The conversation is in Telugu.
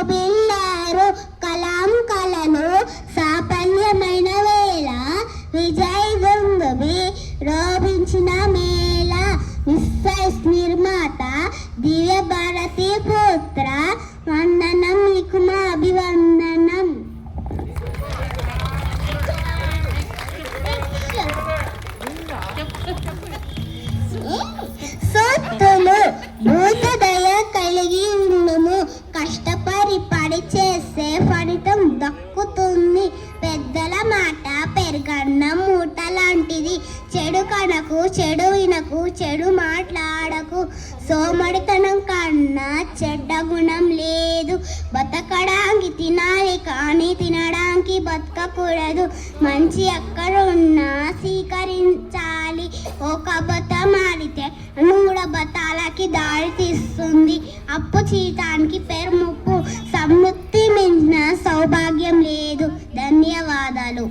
శోభిల్లారు కలాం కళలు సాఫల్యమైన వేళ విజయ్ దుందుబి రోపించిన మేళ నిస్సైస్ నిర్మాత దివ్య భారతి పుత్ర వందనం మీకు మా అభివందనం. సొత్తులు భూతదయ కలిగి ఉండుము, కష్టపడి పడి చేసే ఫలితం దక్కుతుంది. పెద్దల మాట పెరుగన్న మూట లాంటిది, చెడు కనకు చెడు వినకు చెడు మాట్లాడకు. సోమడితనం కన్నా చెడ్డ గుణం లేదు, బతకడానికి తినాలి కానీ తినడానికి బతకకూడదు. మంచి ఎక్కడున్నా స్వీకరించాలి, ఒక అబద్ధం ఆడితే 3 అబద్ధాలకి దారి తీస్తుంది. అప్పు జీతానికి పేరు ముప్పు, సమృద్ధి మించిన సౌభాగ్యం లేదు. ధన్యవాదాలు.